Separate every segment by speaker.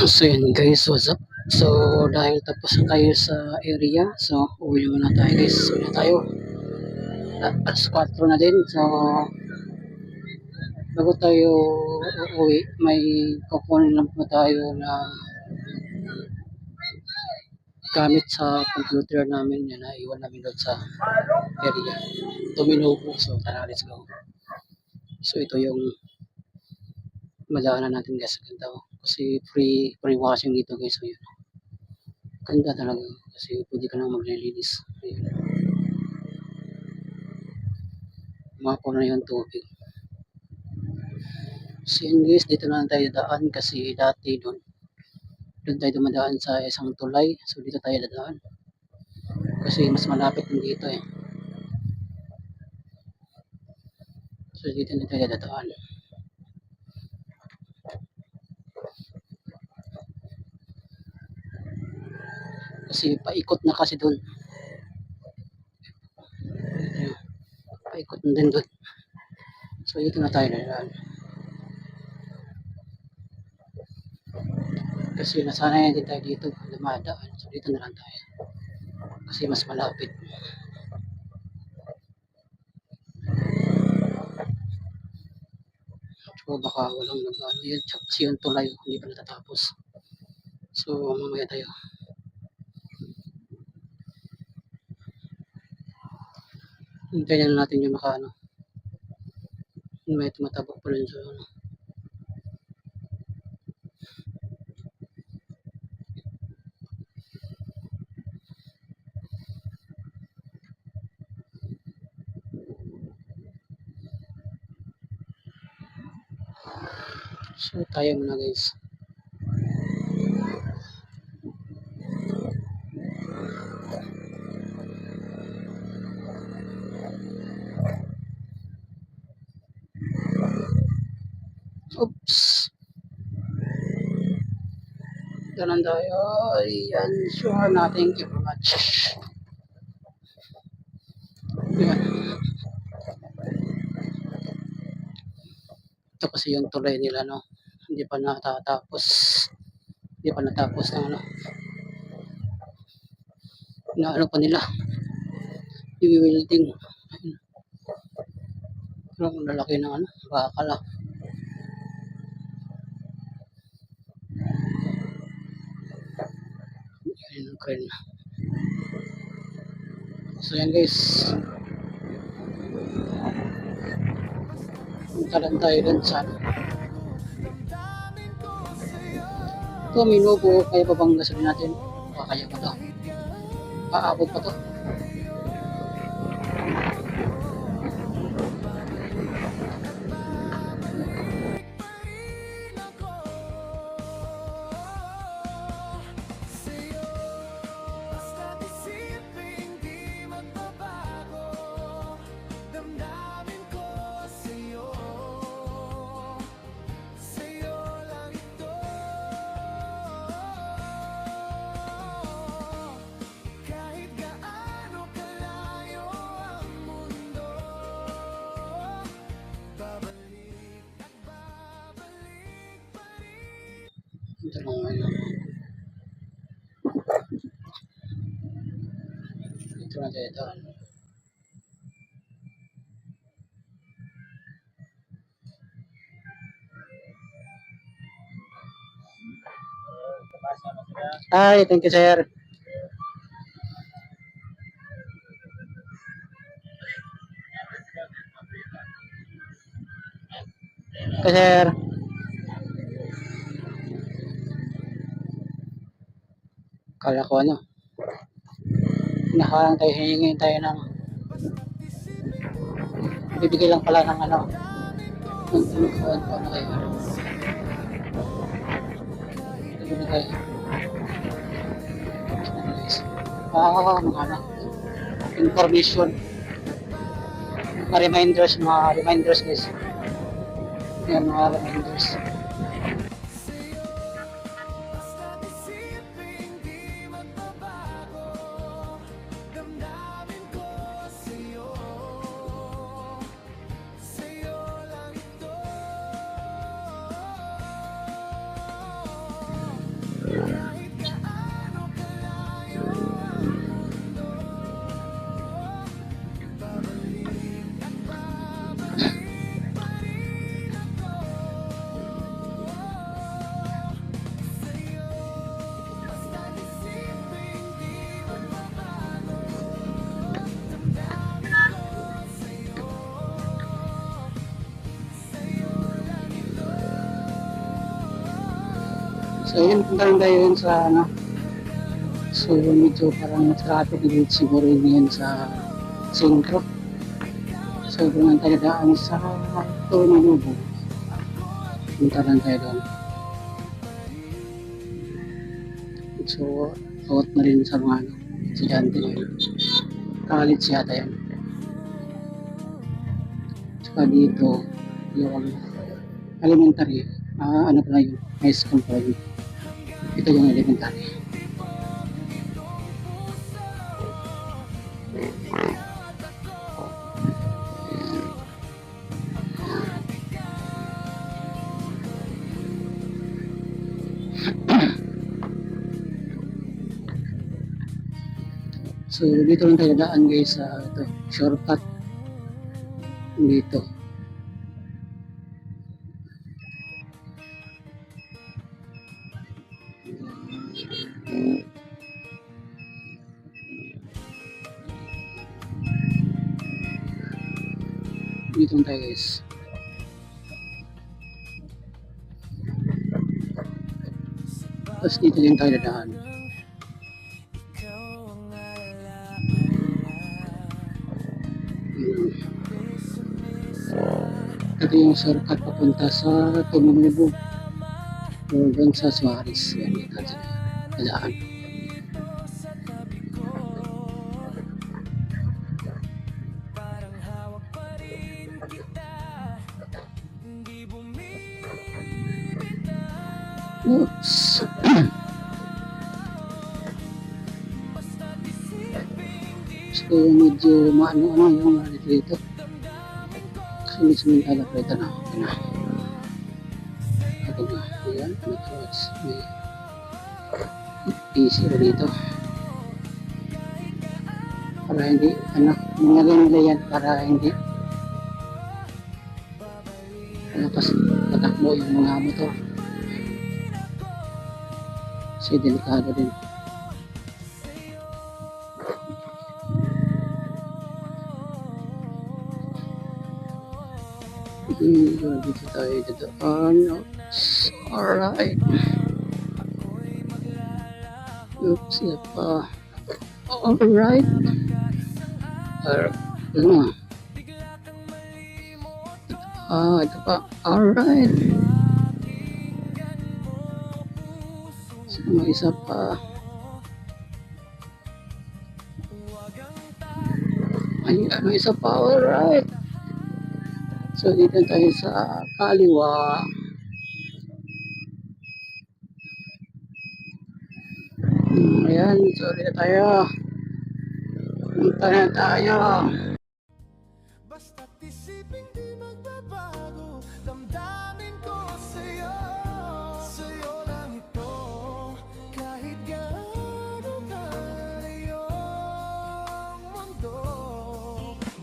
Speaker 1: So yun guys, what's up? So dahil tapos na tayo sa area, so uwi muna tayo guys. Uwi na tayo. Alas 4 na din. So bago tayo uuwi, may kukunin lang po tayo na gamit sa computer namin. Yan, naiwan namin doon sa area. Tuminobo. So tara, let's go. So ito yung madaanan natin guys. Ganda oh. Kasi free washing dito guys. So yun. Ganda talaga. Kasi pwede ka lang maglilinis. Ayun. Mapo na yung tubig. So yun guys, dito na tayo dadaan kasi dati doon tayo dumadaan sa isang tulay. So dito tayo dadaan. Kasi mas malapit din dito eh. So dito na tayo dadaan. Kasi paikot na kasi doon. Paikot na din doon. So dito na tayo dadaan. Kasi nasanay din tayo dito dumadaan. So dito na lang tayo. Kasi mas malapit. So baka walang nag-ano yun. Kasi yung tulay hindi pa natatapos. So mamaya tayo. Hintayin na natin yung makaano. May tumatabak pa rin sa ano. So tayo muna guys. Oops. Ganun tayo. Ayan. Sure na. Thank you very much. Ayan. Ito kasi yung tulay nila no. Hindi pa natatapos. Hindi pa natapos ng ano. Na ano pa nila. I-welding. Pero ang lalaki ng ano. Baka lang. Ayan ang crane. So yan guys. Punta lang tayo dun sa ano. Ito may logo. Kaya pa bang gasolin natin? Kaya pa to. Aabot pa to. Ito lang ano. Ito na tayo daan. Hi, thank you sir. Okay sir. Kala ko ano. Nakalang tayo, hihingin tayo ng bibigay lang pala ng ano. Ano kayo. Ibigay. Mga ano. Information. Mga reminders guys. Yan mga reminders. So yun, punta lang tayo yun sa ano. So medyo parang traffic dito siguro yun sa sentro. So doon lang tayo daan sa Tununubo. Punta lang tayo doon. So out na rin sa mga ano, estudyante ngayon. College yata yan. Saka dito, yung elementary, ano pala yun, high school pala yun. Ito yung elementary. So dito lang tayo daan guys sa ito, shortcut dito. Dito lang tayo guys. Tapos dito din tayo dadaan. Ito yung shortcut papunta sa Tumunubo. Doon sa Suarez. Yan, dito dadaan. Oops. So medyo maano yung dito. So medyo may alak rito na. Ito na. Ayan. May easy na dito. Para hindi, mga nila yan para hindi tatakbo yung mga motor. Kasi delikado din. Dito tayo dadaan. Alright. Oops, yan pa. Alright. Ano? Ito pa. Alright. So, may isa pa. May isa pa. Alright. So, dito tayo sa kaliwa. Ayan. So, dito tayo. Punta na tayo.
Speaker 2: Basta't isipin di magbabago, damdamin ko sa'yo. Sa'yo lang ito, kahit gaano kalayo ang mundo.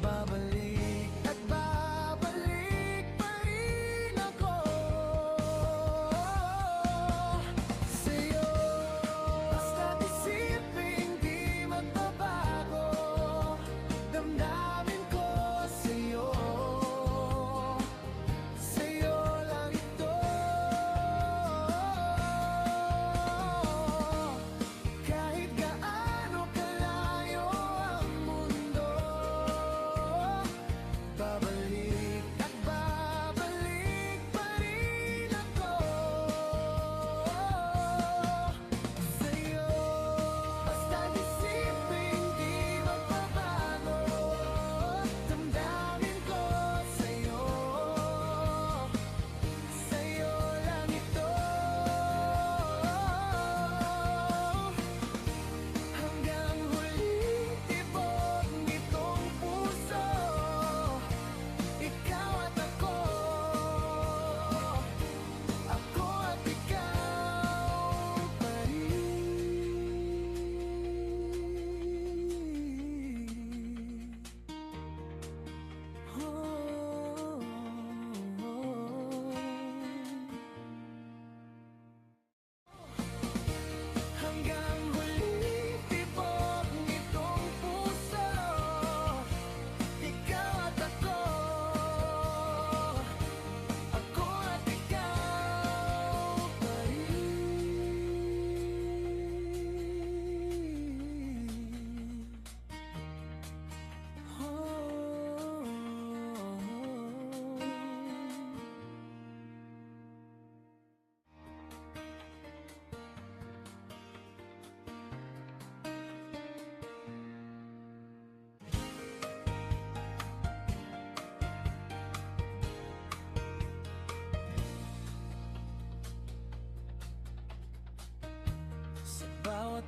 Speaker 2: Babalik at babalik pa rin ako sa'yo. Basta't isipin di magbabago, damdamin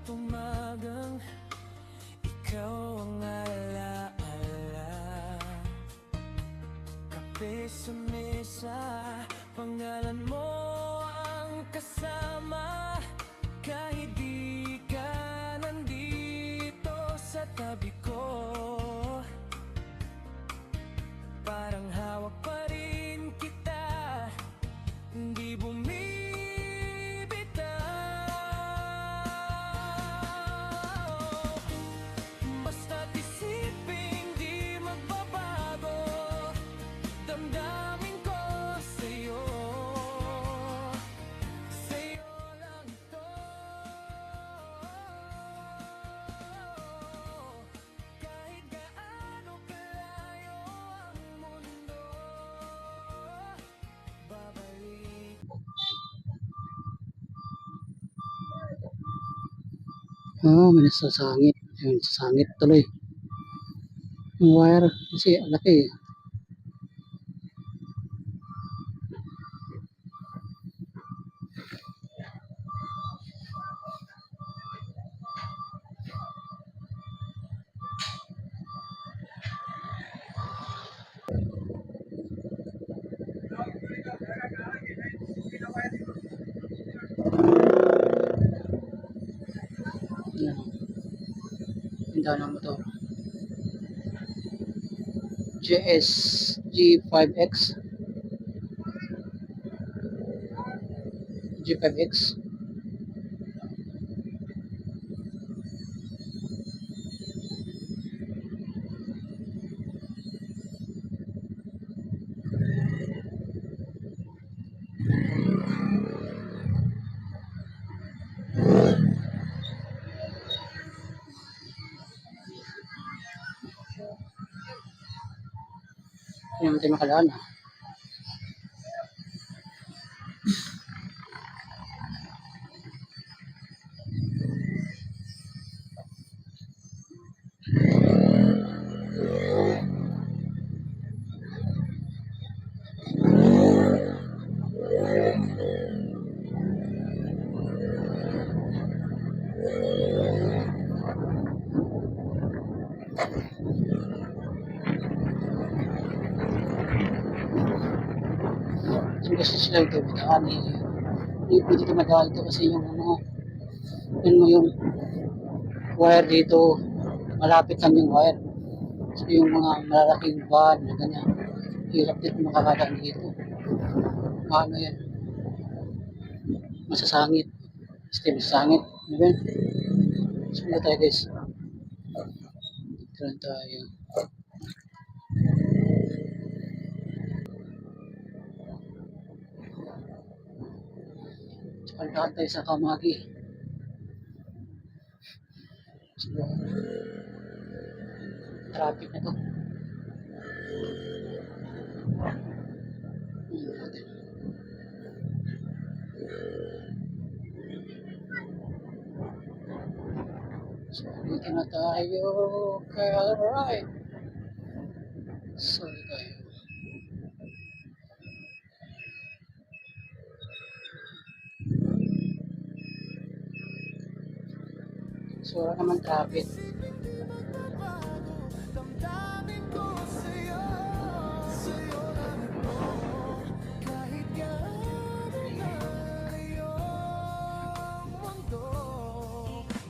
Speaker 2: bawat umagang ikaw ang alaala. Kape sa mesa, pangalan mo ang kasama. Kahit di ka nandito sa tabi ko, parang hawak pa rin kita, hindi bumibitaw. Basta't isipin di magbabago, damdamin ko sa'yo, sa'yo lang ito. Kahit gaano kalayo ang mundo, babalik.
Speaker 1: May nasasangit. Ayun, sasangit tuloy. Yung wire kasi ang laki. Yan. Yung daw ng motor. G5X. G5X. Hindi naman tayo makalaan. Yung kasi sila ito, bidaan eh. Hindi pwede ito madaan ito kasi yung yun mo yung wire dito, malapit lang yung wire. So yung mga malalaking van na ganyan, hirap dito makakadaan dito. Ano yan, masasangit. Steam masasangit. Ano ba yan? Sunod tayo guys. Ito tayo. Pagkaan tayo sa Kamagi. So, traffic na to. So, dito na tayo. Kaya alright. So, tayo. So, wala naman traffic.
Speaker 2: Damdamin ko sa'yo, sa'yo lang ito. Kahit gaano kalayo ang mundo,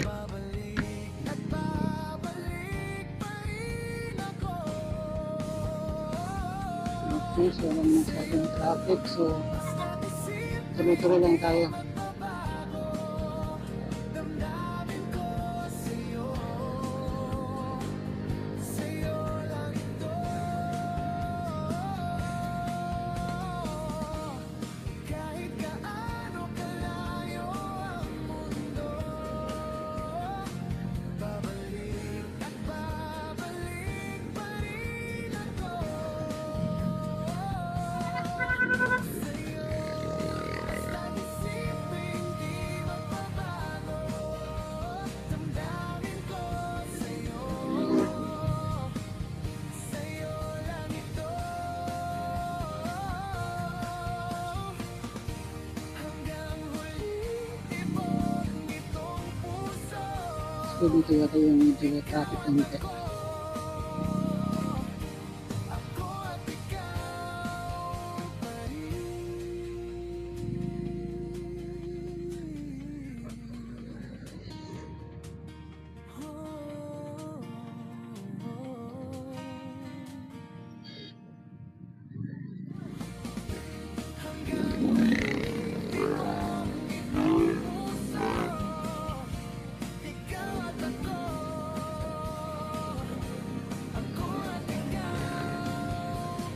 Speaker 2: babalik at babalik pa rin ako.
Speaker 1: Okay, so wala naman masyadong traffic. So, tuloy-tuloy lang tayo.
Speaker 2: Damdamin ko sa'yo, sa'yo lang ito. Kahit gaano kalayo ang mundo, babalik at babalik pa rin ako sa'yo. Basta't isipin
Speaker 1: So dito yata yung medyo traffic ng hindi.
Speaker 2: Ako at ikaw pa hanggang ikaw puso, ikaw at ako at ikaw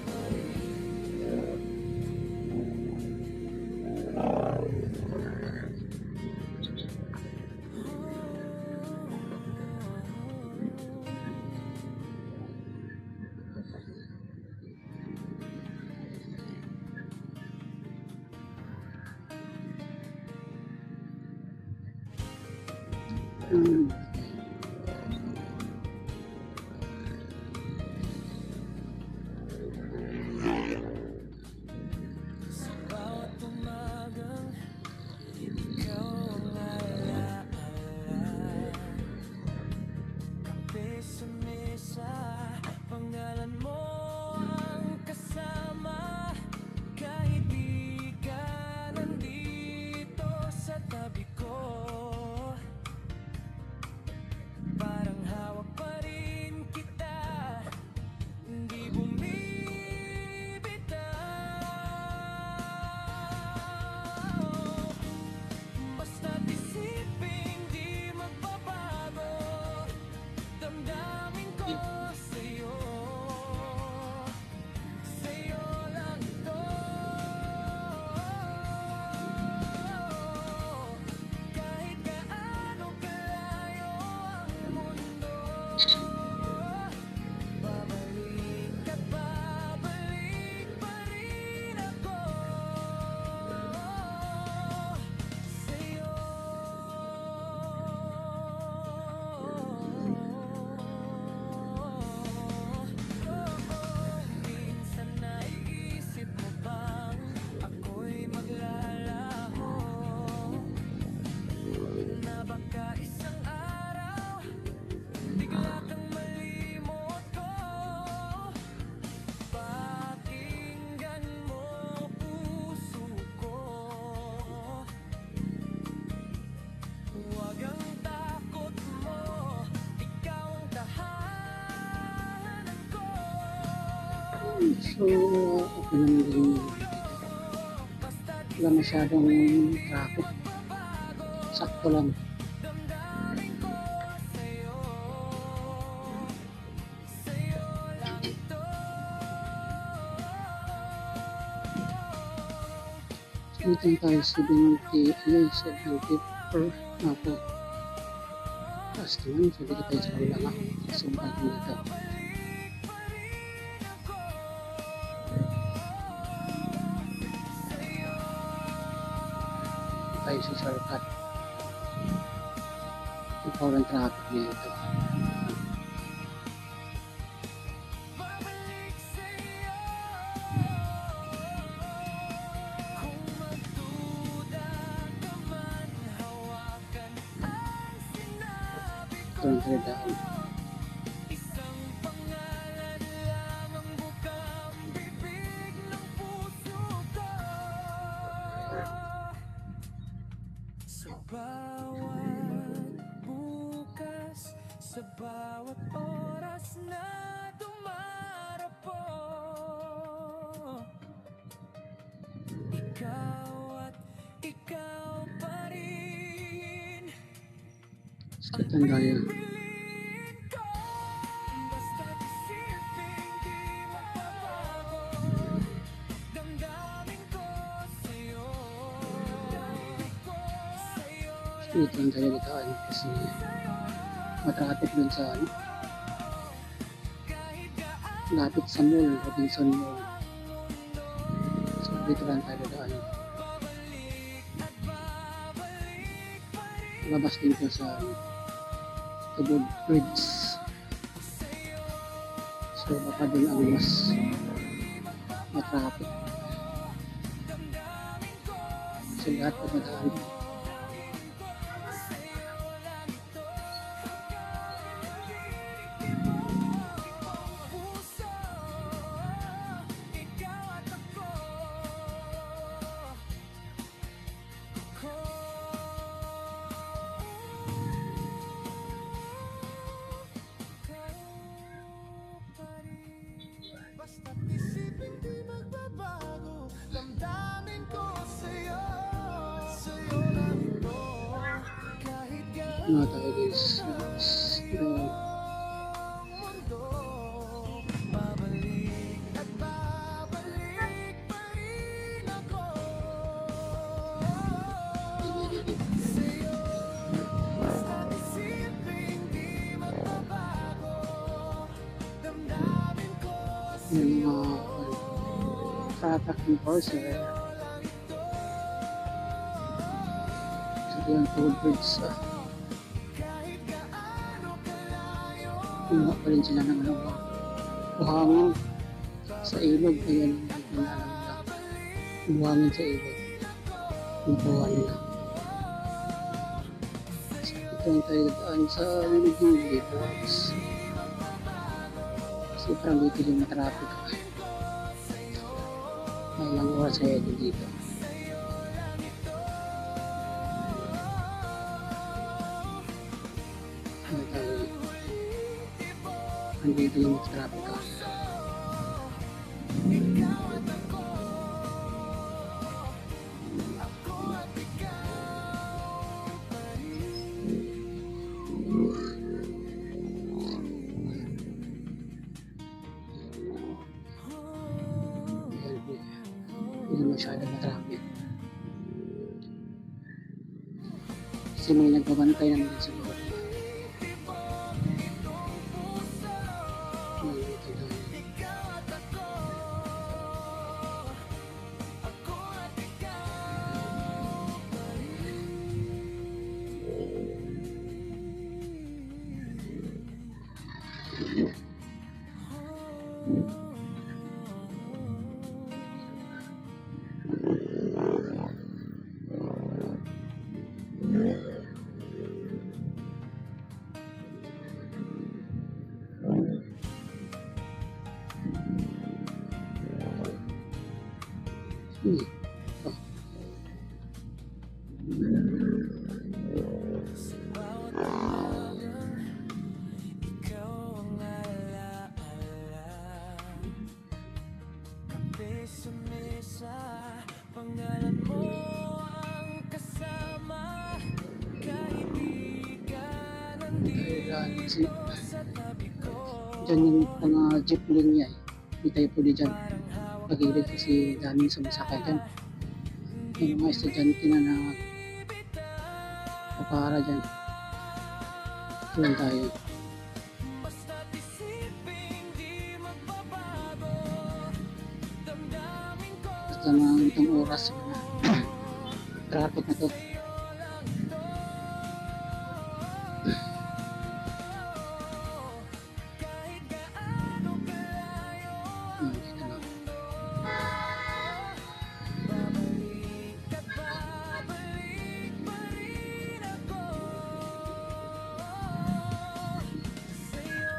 Speaker 2: pa
Speaker 1: Hmm.
Speaker 2: Sa bawat umagang ikaw ang alaala, kape sa mesa, pangalan mo ang kasama. Kahit di ka nandito sa tabi ko, parang hawak pa rin kita, hindi bumibitaw. Basta't isipin di magbabago, damdamin ko sa'yo, sa'yo lang ito. Kahit gaano kalayo ang mundo, babalik at babalik pa rin ako sa'yo. Minsan naiisip mo bang ako'y maglalaho, na baka isang araw bigla kang malimot ko? Pakinggan mo puso ko, huwag ang takot mo, ikaw ang tahanan ko.
Speaker 1: So, okay naman din.
Speaker 2: Basta't
Speaker 1: Wala masyadong traffic.
Speaker 2: bago,
Speaker 1: Sakto lang.
Speaker 2: damdamin ko sa'yo, sa'yo lang ito.
Speaker 1: So, dito tayo 74 na po. Taas naman. So, dito tayo sa kabila nga. Sumpay ko dito.
Speaker 2: Babalik pa rin ako sa'yo.
Speaker 1: Dito tayo sa shortcut. Ikaw ng traffic dito.
Speaker 2: Babalik sa'yo. Kung magduda ka man, hawakan ang sinabi ko.
Speaker 1: Ito ang taladaan.
Speaker 2: Isang pangalan lang ang bukang bibig ng puso ko. Sa bawat bukas, sa bawat oras na dumarapo, ikaw at ikaw pa rin
Speaker 1: Sa Tandaya.
Speaker 2: piliin ko. Basta't isipin di magbabago, damdamin ko sa'yo, sa'yo
Speaker 1: So, ito ang taladaan kasi matraffic dun sa ano,
Speaker 2: kahit gaano
Speaker 1: lapit sa mall, Robinson Mall. So, dito lang tayo daan.
Speaker 2: babalik at babalik pa rin
Speaker 1: Labas din ko sa Tubod Bridge.
Speaker 2: sa'yo.
Speaker 1: So, baka dun ang mas matraffic.
Speaker 2: Damdamin ko
Speaker 1: So, lahat na madaan.
Speaker 2: sa'yo lang ito.
Speaker 1: Ano tayo guys?
Speaker 2: Babalik at babalik pa rin ako sa'yo. Basta't isipin di magbabago, damdamin ko
Speaker 1: Yung
Speaker 2: sa'yo.
Speaker 1: tatak enforcer.
Speaker 2: Lang ito,
Speaker 1: So yung toll bridge.
Speaker 2: kahit gaano kalayo.
Speaker 1: Kumuha pa rin sila ng buhangin sa ilog. Ayan ang pinalam nila. Buhangin sa ilog. Nakuha nila. Ito yung tayo daan sa ilog yung Libros. Kasi parang dito yung matraffic. May ilang oras kaya dito. Ano tayo? Andito yung traffic. Hindi masyadong na-traffic. Kasi may nagbabantay naman din siguro.
Speaker 2: Bawat umaga, ikaw ang alaala. Kape sa mesa, pangalan mo ang kasama. Kahit di ka nandito sa tabi ko,
Speaker 1: Diyan yung mga jeep linya eh. Hindi tayo pwede dyan.
Speaker 2: parang hawak
Speaker 1: Pag-ilig kasi daming sumasakay dyan. Yung mga estudyante na para dyan. Doon tayo.
Speaker 2: basta't isipin di magbabago, damdamin ko
Speaker 1: Basta mga itong oras na traffic na to.
Speaker 2: lang ito. Kahit gaano kalayo ang
Speaker 1: Dito na.
Speaker 2: babalik at babalik pa rin ako sa'yo.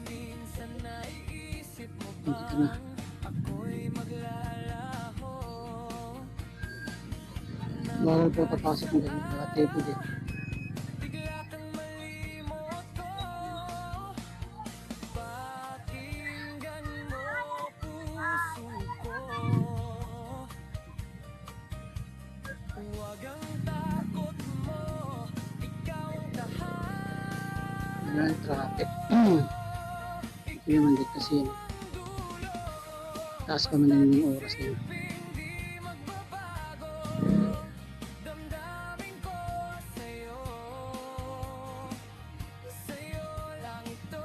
Speaker 2: Minsan naiisip mo
Speaker 1: Dito na.
Speaker 2: bang ako'y maglalaho?
Speaker 1: Bawal po papasok ng ganyan. Nakatepo din.
Speaker 2: Bigla kang malimot ko, pakinggan mo puso ko. Huwag ang takot mo, ikaw ang tahan.
Speaker 1: Ayan, traffic. Ito yung mandit kasi yun. Taas pa man lang yung oras na yun.
Speaker 2: Hindi magbabago, damdamin ko sa'yo. Sa'yo lang ito.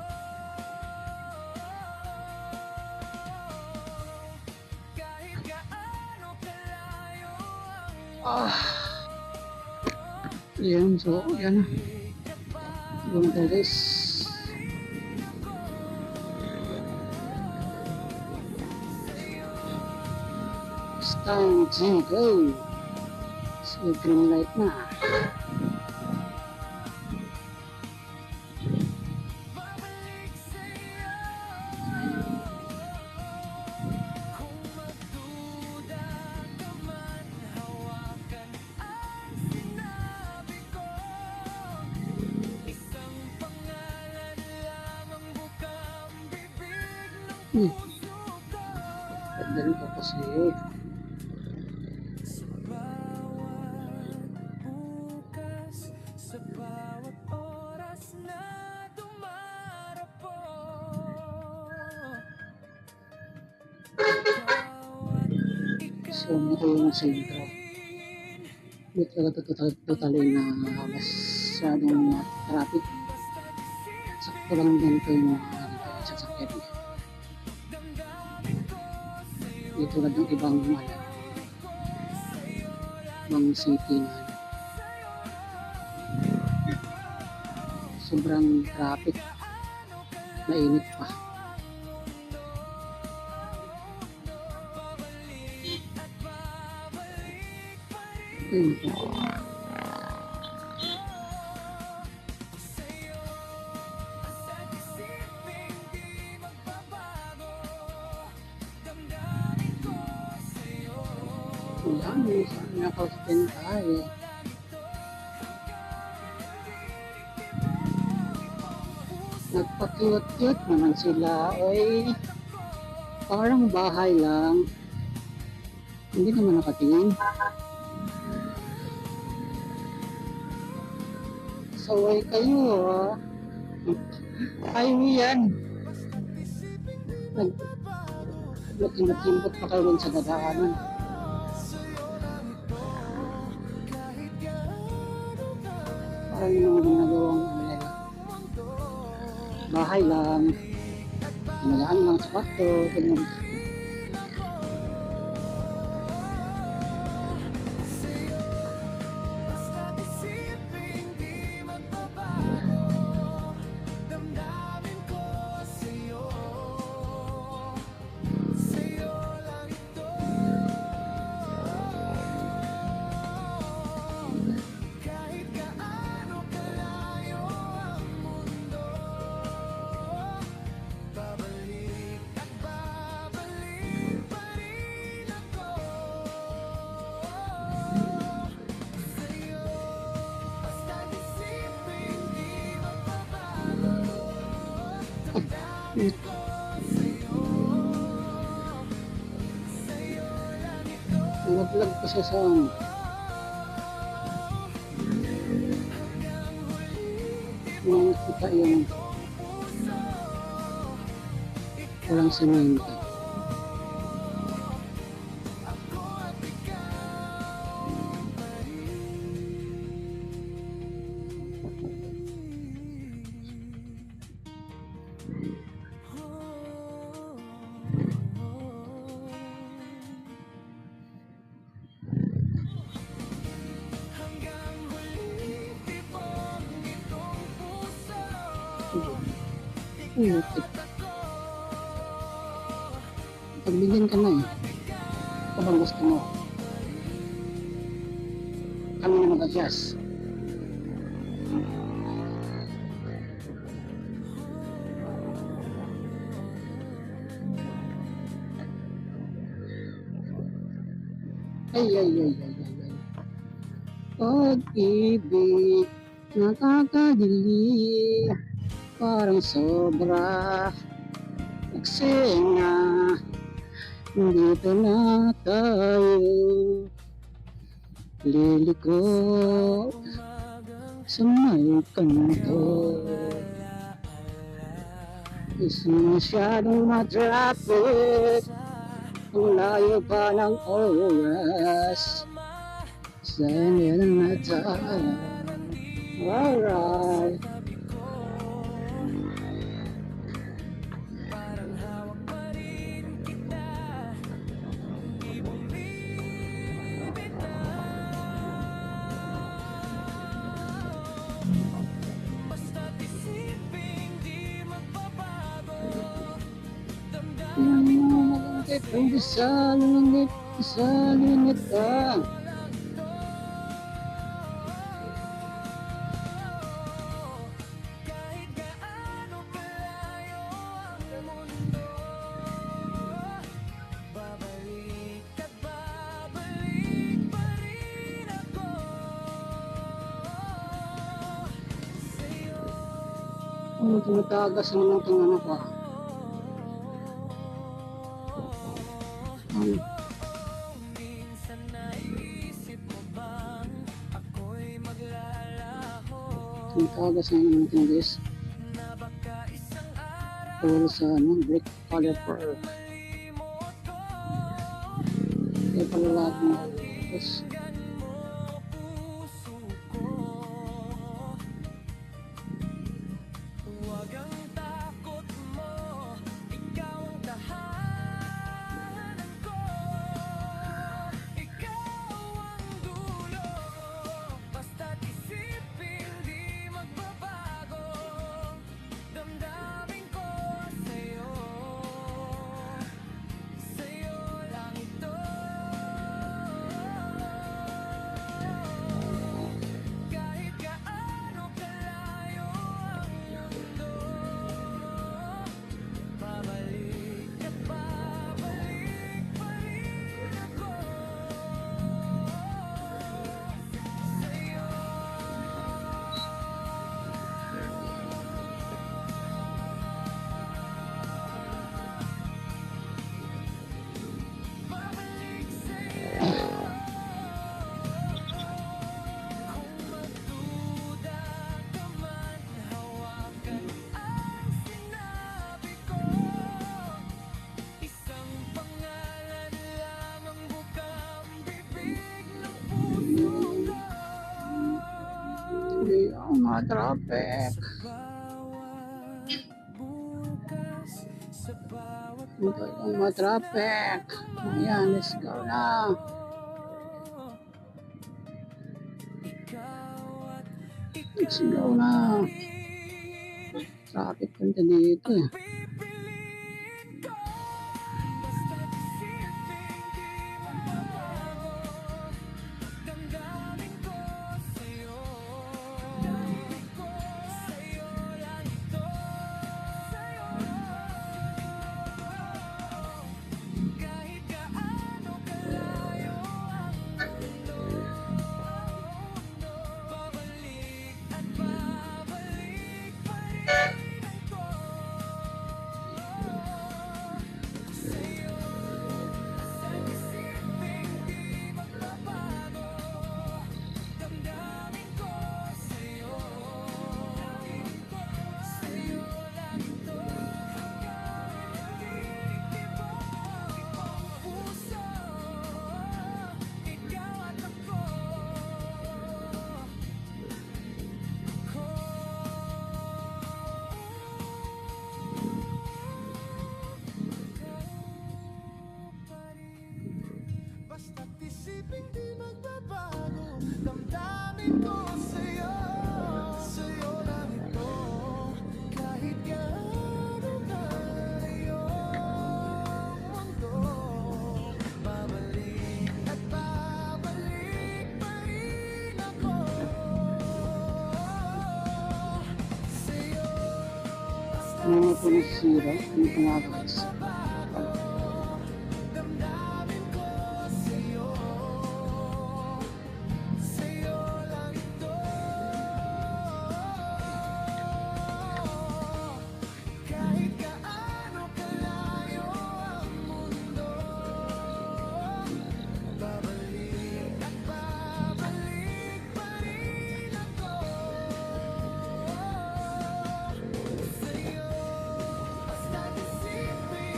Speaker 2: Kahit gaano kalayo ang
Speaker 1: Ayan, so, ayan na. Doon na tayo guys. It's time to go. So, green light na.
Speaker 2: babalik sa'yo. Kung magduda ka man, hawakan ang sinabi ko. Isang pangalan lang ang bukang bibig ng puso ko.
Speaker 1: ganito kasi
Speaker 2: Sa bawat bukas, sa bawat oras na dumarapo, ikaw at
Speaker 1: so
Speaker 2: ikaw
Speaker 1: ito yung
Speaker 2: pa
Speaker 1: sentro.
Speaker 2: rin.
Speaker 1: Hindi talaga totally na masyadong traffic.
Speaker 2: Basta't
Speaker 1: Sakto
Speaker 2: isipin
Speaker 1: lang ganito yung mga sasakyan.
Speaker 2: damdamin ko sa'yo,
Speaker 1: Hindi tulad ng ibang
Speaker 2: sa'yo lang
Speaker 1: ibang
Speaker 2: ito,
Speaker 1: city na
Speaker 2: sa'yo
Speaker 1: sobrang traffic,
Speaker 2: gaano
Speaker 1: mainit pa.
Speaker 2: babalik at babalik pa rin
Speaker 1: Ayun po.
Speaker 2: sa'yo. Basta't isipin di magbabago, damdamin ko sa'yo,
Speaker 1: Wala, may saan nakastin tayo. Nagpa-cute-cute naman sila. Oy, parang bahay lang. Hindi naman nakatingin. Saway kayo ah. Ayaw yan. Nag Nag-imot-imot pa kayo rin sa dadaanan.
Speaker 2: kahit gaano ka
Speaker 1: Parang yung mga ginagawang nila. Bahay lang. Magaan lang sa kwarto. Ganyan.
Speaker 2: sa'yo. Basta't isipin di magbabago, damdamin ko sa'yo, sa'yo lang ito. Kahit gaano kalayo ang mundo, babalik at babalik pa rin ako sa'yo. Basta't isipin di magbabago, damdamin ko sa'yo, sa'yo lang ito.
Speaker 1: Nag-vlog pa siya sa ano. Yung kita yung walang semento.
Speaker 2: Ako at ikaw pa rin. Hanggang huling tibok nitong puso,
Speaker 1: Putik.
Speaker 2: ako
Speaker 1: Pagbigyan ka na eh. Ito bang gusto mo? Kami na mag-adjust. Ay. Pag-ibig, nakakadilim, parang sobra. Eksena, dito na tayo. Liliko sa may kanto. Is masyadong ma-traffic. Ang layo pa ng oras. Sana na tayo. Alright.
Speaker 2: parang hawak pa rin kita, di bumibitaw. Basta't isipin di magbabago,
Speaker 1: Yung
Speaker 2: damdamin ko
Speaker 1: malungkit, ang disalungit ka.
Speaker 2: kahit gaano kalayo ang mundo, babalik at babalik pa rin ako sa'yo.
Speaker 1: Ang tumatagas naman itong ano pa.
Speaker 2: Minsan naisip mo bang ako'y maglalaho
Speaker 1: Ang tagas na naman natin guys.
Speaker 2: na baka isang araw
Speaker 1: Tawal sa brake caliper.
Speaker 2: malimot ko?
Speaker 1: Kaya pala lahat mga guys.
Speaker 2: Balikan mo puso ko. Huwag ang takot mo, ikaw ang tahanan ko. Ikaw ang dulo, basta't isipin di magbabago. Damdamin ko sa'yo, sa'yo lang ito. Kahit gaano kalayo ang mundo, babalik at babalik pa rin ako sa'yo. Babalik sa'yo. Kung magduda ka man, hawakan ang sinabi ko. Isang pangalan lang ang bukang bibig ng puso ko.
Speaker 1: Hindi ako ma-traffic.
Speaker 2: Bawat bukas, sa bawat
Speaker 1: Hindi ako ma-traffic. Ayan, let's go na.
Speaker 2: ikaw at
Speaker 1: Let's go na. Traffic punta dito eh.
Speaker 2: pipiliin ko. Basta't isipin di magbabago. Damdamin ko sa'yo, sa'yo lang ito. Kahit gaano kalayo ang mundo, babalik at babalik pa rin ako sa'yo. Basta't isipin di magbabago. Damdamin ko sa'yo, sa'yo lang ito. Puso, ikaw at ako. Basta't isipin di magbabago. Damdamin ko sa'yo, sa'yo lang ito. Kahit gaano kalayo ang mundo, babalik at babalik pa rin ako sa'yo.
Speaker 1: Ano po na sira? Ano po nga guys?
Speaker 2: Damdamin ko sa'yo, sa'yo lang ito. Kahit gaano kalayo ang mundo, babalik at babalik pa rin ako sa'yo. Basta't isipin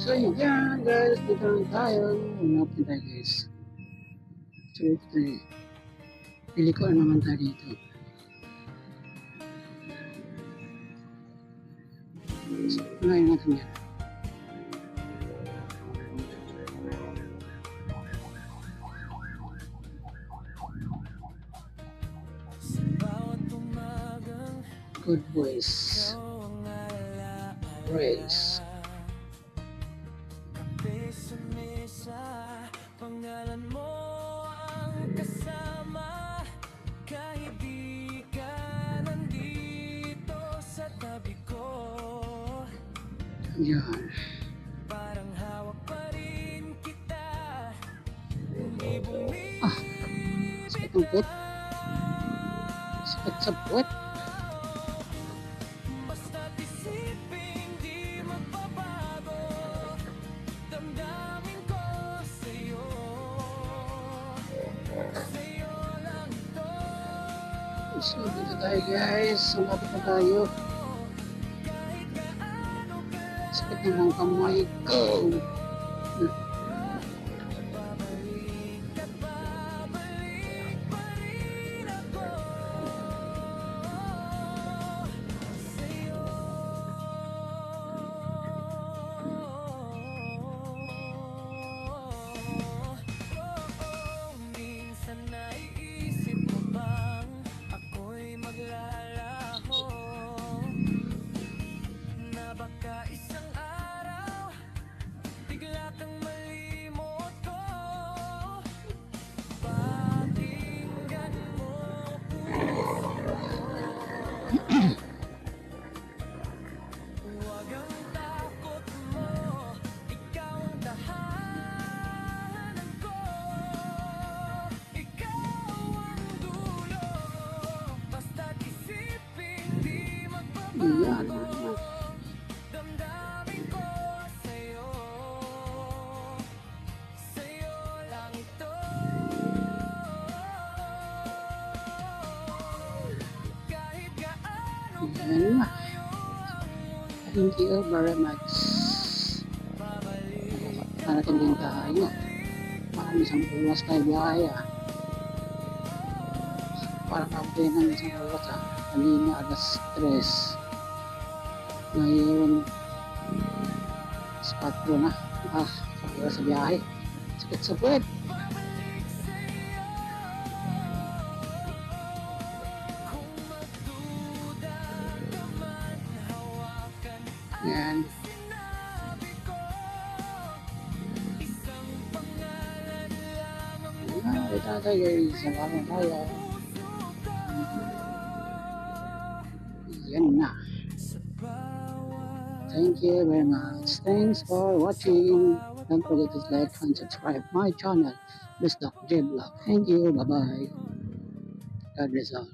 Speaker 1: So yun guys, dito lang tayo. Umapin tayo guys. So ito eh. Pili ko ano naman tayo dito. So, unahin natin yan.
Speaker 2: Sa bawat umagang
Speaker 1: Good boys.
Speaker 2: ikaw ang alaala.
Speaker 1: Praise.
Speaker 2: Kape sa mesa, pangalan mo ang kasama. Kahit di ka nandito sa tabi ko,
Speaker 1: Yan.
Speaker 2: parang hawak pa rin kita. Hindi
Speaker 1: Ah, sakit ng puwet. Sakit sa puwet.
Speaker 2: basta't isipin di magbabago. Damdamin ko sa'yo, sa'yo lang ito.
Speaker 1: So dito tayo guys. Sumapit na tayo.
Speaker 2: Kahit gaano ka
Speaker 1: Sakit na ng kamay ko.
Speaker 2: babalik at babalik pa rin ako sa'yo. Minsan naiisip mo bang ako'y maglalaho, na baka isang araw bigla kang malimot ko. Pakinggan mo puso ko, huwag ang takot mo, ikaw ang tahanan ko. Ikaw ang dulo, basta't isipin di
Speaker 1: Yan.
Speaker 2: magbabago. Damdamin ko sa'yo, sa'yo lang ito. Kahit gaano
Speaker 1: Yan na.
Speaker 2: kalayo ang
Speaker 1: Thank you very much.
Speaker 2: babalik,
Speaker 1: Parating din tayo. Parang isang oras tayo biyahe ah. Parang abay ng isang oras ah. Kanina alas 3. Ngayon, spot ko na. Ah, isang oras sa biyahe. Sakit sa puwet.
Speaker 2: babalik sa'yo. Kung magduda ka man, hawakan
Speaker 1: Yan.
Speaker 2: ang sinabi ko. Isang pangalan lang ang
Speaker 1: Yan, ito na tayo guys. Salamat tayo.
Speaker 2: puso ko.
Speaker 1: Yan na.
Speaker 2: Sa bawat
Speaker 1: Thank you very much. Thanks for watching. Don't forget to like and subscribe my channel, Miss Doc J Vlog. Thank you. Bye-bye. God bless all.